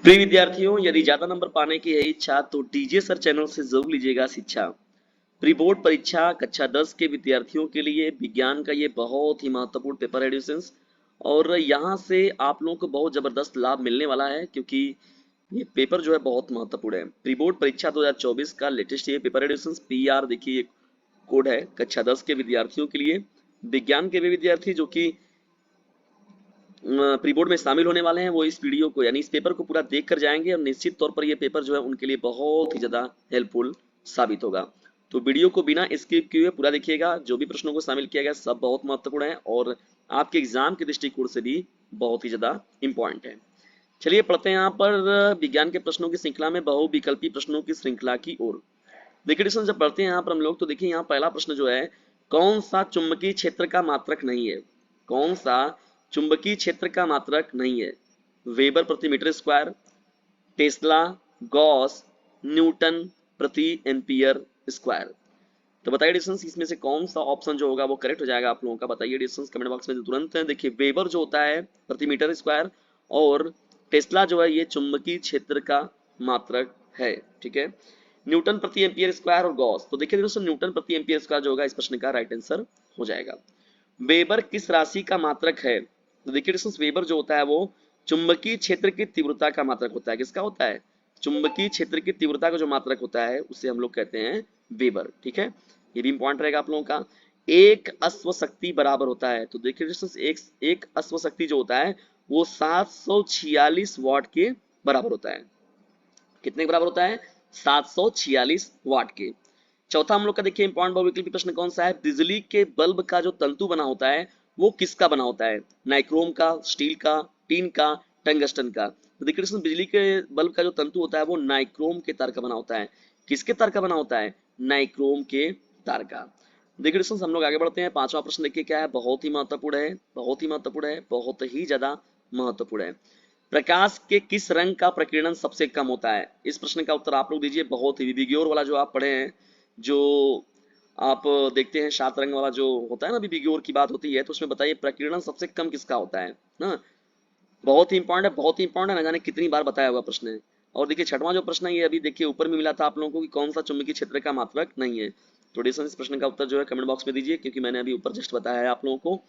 प्रिय विद्यार्थियों, यदि ज्यादा नंबर पाने की है इच्छा तो डीजे सर चैनल से जरूर लीजिएगा शिक्षा। प्री बोर्ड परीक्षा कक्षा 10 के विद्यार्थियों के लिए विज्ञान का ये बहुत ही महत्वपूर्ण पेपर है एडिशंस। और यहाँ से आप लोगों को बहुत जबरदस्त लाभ मिलने वाला है, क्योंकि ये पेपर जो है बहुत महत्वपूर्ण है। प्री बोर्ड परीक्षा 2024 का लेटेस्ट ये पेपर एडिशंस PR देखिए कोड है कक्षा 10 के विद्यार्थियों के लिए। विज्ञान के भी विद्यार्थी जो कि प्री बोर्ड में शामिल होने वाले हैं वो इस वीडियो को यानी इस पेपर को पूरा देख कर जाएंगे और निश्चित तौर पर ये पेपर जो है उनके लिए बहुत ही ज्यादा हेल्पफुल साबित होगा। तो वीडियो को बिना स्किप किए पूरा देखिएगा। जो भी प्रश्नों को शामिल किया गया सब बहुत महत्वपूर्ण है और आपके एग्जाम के दृष्टिकोण से भी बहुत ही ज्यादा इंपॉर्टेंट है। चलिए पढ़ते हैं यहाँ पर विज्ञान के प्रश्नों की श्रृंखला में बहुविकल्पी प्रश्नों की श्रृंखला की ओर। देखिए डिस्टेंस जब पढ़ते हैं यहाँ पर हम लोग तो देखिए यहाँ पहला प्रश्न जो है, कौन सा चुंबकीय क्षेत्र का मात्रक नहीं है? कौन सा चुंबकीय क्षेत्र का मात्रक नहीं है? वेबर प्रति metre square, tesla, gauss, newton प्रति एम्पियर स्क्वायर। तो बताइए डिस्टेंस इसमें से कौन सा ऑप्शन जो होगा वो करेक्ट हो जाएगा आप लोगों का। बताइए डिस्टेंस कमेंट बॉक्स में तुरंत। देखिए वेबर जो होता है प्रति मीटर स्क्वायर और टेस्ला जो है ये चुंबकीय क्षेत्र का मात्रक है। ठीक है, न्यूटन प्रति एम्पियर स्क्वायर और गॉस। तो देखिए दोस्तों न्यूटन प्रति एम्पियर स्क्वायर जो होगा इस प्रश्न का राइट आंसर हो जाएगा। वेबर किस राशि का मात्रक है? तो देखिए दोस्तों वेबर जो होता है वो चुंबकीय क्षेत्र की तीव्रता का मात्रक होता है। किसका होता है? चुंबकीय क्षेत्र की तीव्रता का जो मात्रक होता है उसे हम लोग कहते हैं वेबर। ठीक है, ये भी इंपॉर्टेंट रहेगा आप लोगों का। एक अश्व शक्ति बराबर होता है, तो देखिए दोस्तों एक अश्व शक्ति जो होता है वो 746 वाट के बराबर होता है। कितने के बराबर होता है? 746 वाट के। चौथा हम लोग का देखिए इंपॉर्टेंट बहुविकल्पी प्रश्न कौन सा है? बिजली के बल्ब का जो तंतु बना होता है वो किसका बना होता है? नाइक्रोम का, स्टील का, टीन का, टंगस्टन का। तो देखिए दोस्तों बिजली के बल्ब का जो तंतु होता है वो नाइक्रोम के तार का बना होता है। किसके तार का बना होता है? नाइक्रोम के तार का। देखिए दोस्तों हम लोग आगे बढ़ते हैं। पांचवा प्रश्न देखिए क्या है, बहुत ही महत्वपूर्ण है, बहुत ही महत्वपूर्ण है, बहुत ही ज्यादा महत्वपूर्ण है। प्रकाश के किस रंग का प्रकीर्णन सबसे कम होता है? इस प्रश्न का उत्तर आप लोग दीजिए। बहुत ही विबिग्योर वाला जो आप पढ़े हैं, जो आप देखते हैं 7 रंग वाला जो होता है ना, विबिग्योर की बात होती है, तो उसमें बताइए प्रकीर्णन सबसे कम किसका होता है ना। बहुत ही इंपॉर्टेंट है, बहुत ही इंपॉर्टेंट है, ना जाने कितनी बार बताया हुआ प्रश्न है। और देखिए छठवां जो प्रश्न है ये अभी देखिए ऊपर में मिला था आप लोगों को कि कौन सा चुंबकीय क्षेत्र का मात्रक नहीं है। तो डिस्टेंस इस प्रश्न का उत्तर जो है कमेंट बॉक्स में दीजिए, क्योंकि मैंने अभी ऊपर जस्ट बताया है आप लोगों को।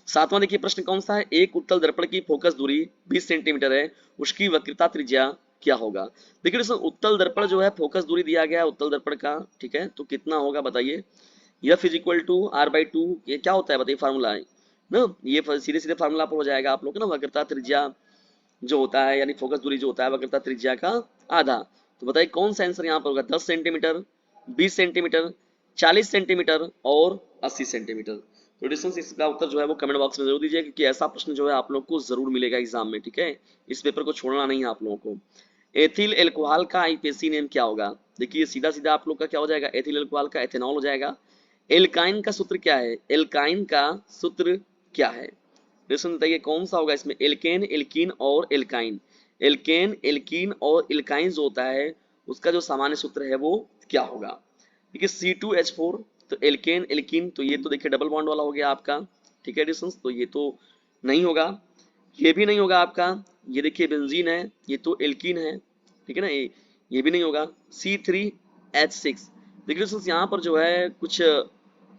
सातवां देखिए प्रश्न कौन सा है, एक उत्तल दर्पण की फोकस दूरी 20 सेंटीमीटर है, उसकी वक्रता त्रिज्या क्या होगा? देखिए दोस्तों उत्तल दर्पण जो है फोकस दूरी दिया गया है उत्तल दर्पण का, ठीक है, तो कितना होगा बताइए। F is equal to R/2। ये क्या होता है बताइए फार्मूला है ना, ये सीधे सीधे फार्मूला पर हो जाएगा आप लोग ना, वक्रता त्रिज्या जो होता है यानी फोकस दूरी जो होता है वक्रता त्रिज्या का आधा। तो बताइए कौन सा आंसर यहाँ पर होगा? 10 सेंटीमीटर, 20 सेंटीमीटर, 40 सेंटीमीटर और 80 सेंटीमीटर। तो डिस्टेंस इसका उत्तर जो है वो कमेंट बॉक्स में जरूर दीजिए, क्योंकि ऐसा प्रश्न जो है आप लोग को जरूर मिलेगा एग्जाम में। ठीक है, इस पेपर को छोड़ना नहीं है आप लोगों को। एथिल एल्कोहल का आईपीएसी नेम क्या होगा? देखिए सीधा सीधा आप लोग का क्या हो जाएगा, एथिल एल्कोहल का एथेनॉल हो जाएगा। एल्काइन का सूत्र क्या है? एल्काइन का सूत्र क्या है? डिस्टेंस बताइए कौन सा होगा इसमें? एल्केन, एल्कीन और एल्काइन। एल्केन, एल्कीन और एल्काइन जो होता है उसका जो सामान्य सूत्र है वो क्या होगा? देखिए C2H4, तो एल्केन एल्कीन, तो ये तो देखिए डबल बॉन्ड वाला हो गया आपका। ठीक है डिस्टेंस, तो ये तो नहीं होगा, ये भी नहीं होगा आपका। ये देखिए बेंजीन है, ये तो एल्कीन है, ठीक है ना, ये भी नहीं होगा। C3H6। देखिए दोस्तों यहाँ पर जो है कुछ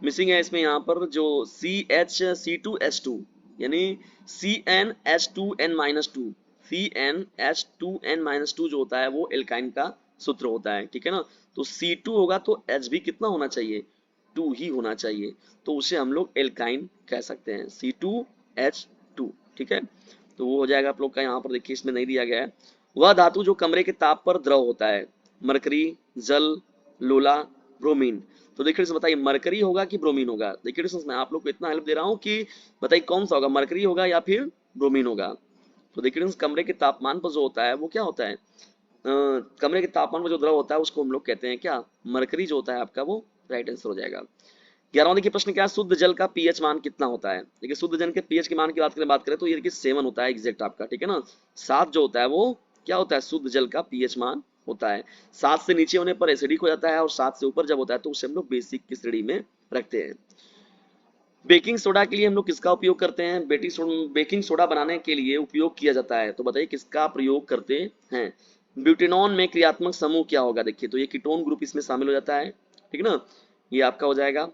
मिसिंग है इसमें, यहाँ पर जो C2H2 यानी CnH2n-2, CnH2n-2 जो होता है वो एल्काइन का सूत्र होता है। ठीक है ना, तो C2 होगा तो H भी कितना होना चाहिए? 2 ही होना चाहिए, तो उसे हम लोग एल्काइन कह सकते हैं, C2H2। ठीक है, तो वो हो जाएगा आप लोग का। यहाँ पर देखिए इसमें नहीं दिया गया है। वह धातु जो कमरे के ताप पर द्रव होता है? मरकरी, जल, लोला, ब्रोमीन। तो देखिए इसमें बताइए मरकरी होगा कि ब्रोमीन होगा? देखिए इसमें मैं आप लोग को इतना हेल्प दे रहा हूँ कि बताइए कौन सा होगा, मरकरी होगा या फिर ब्रोमीन होगा? तो देखिए कमरे के तापमान पर जो होता है वो क्या होता है, कमरे के तापमान पर जो द्रव होता है उसको हम लोग कहते हैं क्या? मरकरी जो होता है आपका वो राइट आंसर हो जाएगा। 11वां देखिए प्रश्न क्या है, शुद्ध जल का पीएच मान कितना होता है? देखिए शुद्ध जल के पीएच के मान की बात करें तो ये देखिए 7 होता है एग्जैक्ट आपका। ठीक है ना, 7 जो होता है वो क्या होता है? शुद्ध जल का पीएच मान होता है। 7 से नीचे होने पर एसिडिक हो जाता है और 7 से ऊपर जब होता है तो उसे हम लोग बेसिक की श्रेणी में रखते हैं। बेकिंग सोडा के लिए हम लोग किसका उपयोग करते हैं? बेकिंग सोडा बनाने के लिए उपयोग किया जाता है, तो बताइए किसका प्रयोग करते हैं? ब्यूटेनॉन में क्रियात्मक समूह क्या होगा? देखिए तो ये कीटोन ग्रुप इसमें शामिल हो जाता है, ठीक ना, ये आपका हो जाएगा।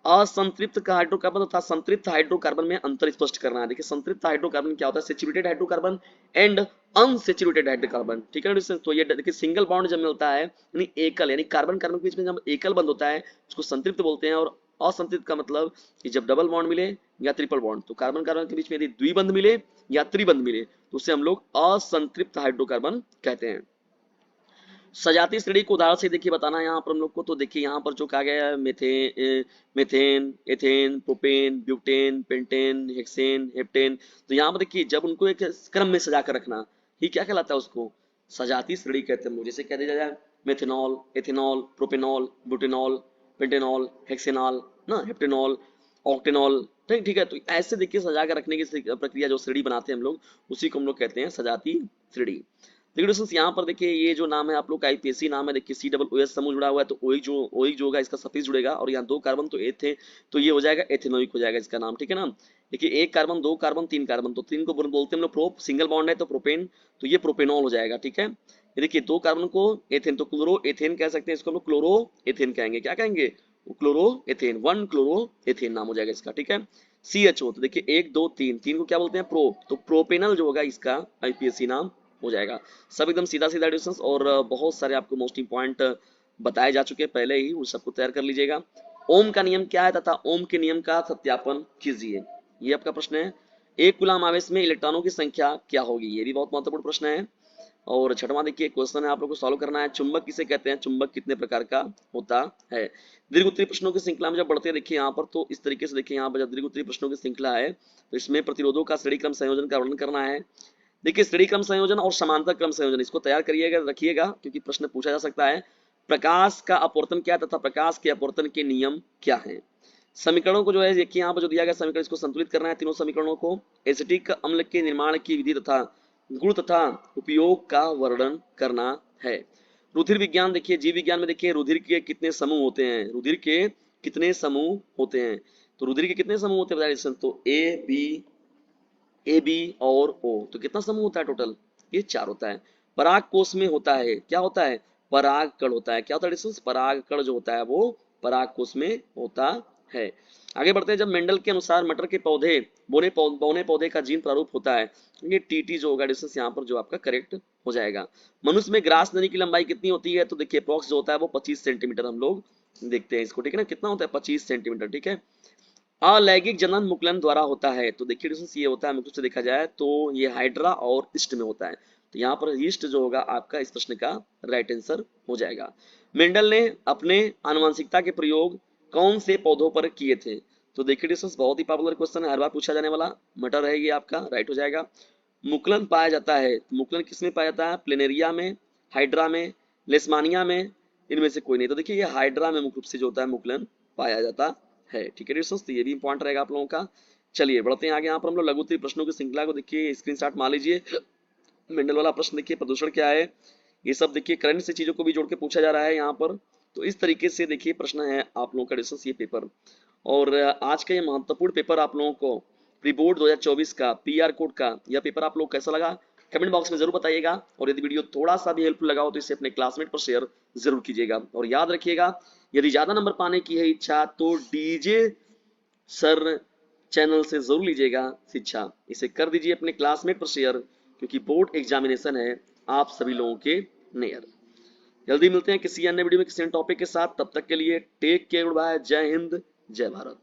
असंतृप्त का हाइड्रोकार्बन तथा संतृप्त हाइड्रोकार्बन में अंतर स्पष्ट करना है। देखिए संतृप्त हाइड्रोकार्बन क्या होता है? Saturated hydrocarbon and unsaturated hydrocarbon, ठीक है ना। तो ये देखिए सिंगल बॉन्ड जब मिलता है यानी एकल, यानी कार्बन कार्बन के बीच में जब एकल बंध होता है उसको संतृप्त बोलते हैं, और असंतृप्त का मतलब कि जब डबल बॉन्ड मिले या ट्रिपल बॉन्ड, तो कार्बन कार्बन के बीच में यदि द्विबंध मिले या त्रिबंध मिले तो उसे हम लोग असंतृप्त हाइड्रोकार्बन कहते हैं। सजातीय श्रेणी को उदाहरण से देखिए बताना है यहाँ पर हम लोग को, तो देखिए यहाँ पर जो कहा गया है methane, ethane, propane, butane, pentane, hexane, heptane, तो यहाँ पर देखिए जब उनको एक क्रम में सजा कर रखना, ये क्या कहलाता है? उसको सजातीय श्रेणी कहते हैं। जैसे कह दिया जाए methanol, ethanol, propanol, butanol, pentanol, hexanol ना, हेप्टेनॉल, ऑक्टेनॉल, ठीक ठीक है। तो ऐसे देखिए सजा कर रखने की प्रक्रिया जो श्रेणी बनाते हैं हम लोग, उसी को हम लोग कहते हैं सजातीय श्रेणी। देखिए दोस्तों यहाँ पर देखिए ये जो नाम है आप लोग का आईपीएससी नाम है, देखिए COOH समूह जुड़ा हुआ है, तो ओइक जो होगा इसका सफिक्स जुड़ेगा, और यहाँ 2 कार्बन तो एथे, तो ये हो जाएगा एथेनोइक हो जाएगा इसका नाम, ठीक है ना। देखिए 1 कार्बन, 2 कार्बन, 3 कार्बन, तो 3 को बोलते हैं हम लोग प्रोप, सिंगल बॉन्ड है तो प्रोपेन, तो ये प्रोपेनॉल हो जाएगा, ठीक है। ये देखिए 2 कार्बन को एथेन, तो क्लोरो एथेन कह सकते हैं, इसको हम लोग क्लोरो एथेन कहेंगे, क्या कहेंगे? क्लोरो एथेन, 1 क्लोरो एथेन नाम हो जाएगा इसका, ठीक है। CHO, तो देखिए 1 2 3 को क्या बोलते हैं? प्रोप, तो प्रोपेनल जो होगा इसका आईपीएससी नाम हो जाएगा। सब एकदम सीधा सीधा एडिशंस, और बहुत सारे आपको मोस्ट इंपॉर्टेंट बताए जा चुके हैं पहले ही, उन सबको तैयार कर लीजिएगा। ओम का नियम क्या है तथा ओम के नियम का सत्यापन कीजिए, ये आपका प्रश्न है। एक कूलम आवेश में इलेक्ट्रॉनों की संख्या क्या होगी? ये भी बहुत महत्वपूर्ण प्रश्न है। और छठवां देखिए क्वेश्चन है, आप लोग को सॉल्व करना है, चुंबक किसे कहते हैं? चुंबक कितने प्रकार का होता है? दीर्घ उत्तरीय प्रश्नों की श्रृंखला में जब बढ़ते देखिए यहाँ पर, तो इस तरीके से देखिए यहाँ पर जब दीर्घ उत्तरीय प्रश्नों की श्रृंखला है तो इसमें प्रतिरोधों का श्रेणी क्रम संयोजन का वर्णन करना है। देखिए श्रेणी क्रम संयोजन और समांतर क्रम संयोजन, इसको तैयार करिएगा, रखिएगा, क्योंकि प्रश्न पूछा जा सकता है। प्रकाश का अपवर्तन क्या तथा प्रकाश के अपवर्तन के नियम क्या है? समीकरणों को जो है देखिए यहाँ पर जो दिया गया समीकरण, इसको संतुलित करना है तीनों समीकरणों को। एसिटिक अम्ल के निर्माण की विधि तथा गुण तथा उपयोग का वर्णन करना है। रुधिर विज्ञान देखिए, जीव विज्ञान में देखिए रुधिर के कितने समूह होते हैं? रुधिर के कितने समूह होते हैं? तो रुधिर के कितने समूह होते हैं? तो ए बी और ओ, तो कितना समूह होता है टोटल? ये 4 होता है। पराग कोश में होता है, क्या होता है? पराग कण होता है। क्या होता है? पराग कण जो होता है वो पराग कोश में होता है। आगे बढ़ते हैं, जब मेंडल के अनुसार मटर के पौधे बौने पौधे का जीन प्रारूप होता है, ये टीटी जो होगा डिस्टेंस यहाँ पर जो आपका करेक्ट हो जाएगा। मनुष्य में ग्रास नली की लंबाई कितनी होती है? तो देखिए अप्रॉक्स जो होता है वो 25 सेंटीमीटर हम लोग देखते हैं इसको, ठीक है ना। कितना होता है? 25 सेंटीमीटर, ठीक है। अलैंगिक जनन मुकुलन द्वारा होता है, तो देखिए डिस्टेंस ये होता है, मुख्य से देखा जाए तो ये हाइड्रा और ईस्ट में होता है, तो यहाँ पर ईस्ट जो होगा आपका इस प्रश्न का राइट आंसर हो जाएगा। मेंडल ने अपने आनुवंशिकता के प्रयोग कौन से पौधों पर किए थे? तो देखिए डिस्टेंस बहुत ही पॉपुलर क्वेश्चन है, हर बार पूछा जाने वाला। मटर है ये आपका राइट हो जाएगा। मुकुलन पाया जाता है, मुकुलन किसमें पाया जाता है? प्लेनेरिया में, हाइड्रा में, लेस्मानिया में, इनमें से कोई नहीं। तो देखिए ये हाइड्रा में मुख्य रूप से जो होता है मुकुलन पाया जाता है, ठीक है डिस्टेंस, तो ये भी इंपॉर्टेंट रहेगा आप लोगों का। चलिए बढ़ते हैं आगे, यहाँ पर हम लोग लघु उत्तरीय प्रश्नों की श्रृंखला को देखिए, स्क्रीनशॉट मान लीजिए। मेंडल वाला प्रश्न देखिए, प्रदूषण क्या है, ये सब देखिए करंट से चीजों को भी जोड़ के पूछा जा रहा है यहाँ पर, तो इस तरीके से देखिए प्रश्न है आप लोगों का डिस्टेंस ये पेपर। और आज का ये महत्वपूर्ण पेपर आप लोगों को प्री बोर्ड 2024 का PR कोड का यह पेपर आप लोग कैसा लगा कमेंट बॉक्स में जरूर बताइएगा, और यदि वीडियो थोड़ा सा भी हेल्पफुल लगा हो तो इसे अपने क्लासमेट पर शेयर जरूर कीजिएगा। और याद रखिएगा यदि ज्यादा नंबर पाने की है इच्छा तो DJ सर चैनल से जरूर लीजिएगा शिक्षा, इसे कर दीजिए अपने क्लासमेट पर शेयर, क्योंकि बोर्ड एग्जामिनेशन है आप सभी लोगों के नियर। जल्दी मिलते हैं किसी अन्य वीडियो में किसी अन्य टॉपिक के साथ, तब तक के लिए टेक केयर, बाय, जय हिंद, जय भारत।